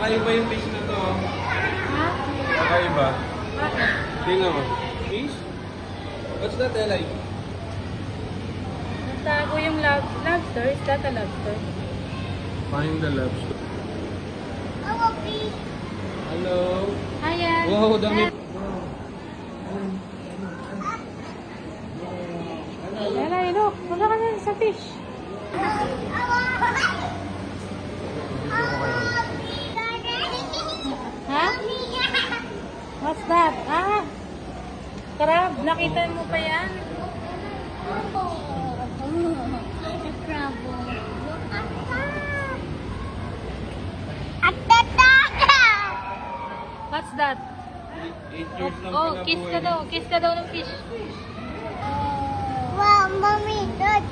Kakaiba yung fish na to. Ha? Kakaiba. Bakit? Tingnan mo. Fish? What's that, Eli? Nagtago yung lobster. Is that a lobster? Find the lobster. Hello? Ayan. Wow, dami. Ayan, look. Punta ka na sa fish. Ha? What's that? Ah! Crab. Nakita mo pa yan? Crab. What's that? 8 years lang Oh, pala kiss po ka eh. daw. Kiss ka daw ng fish. Wow, mommy, look.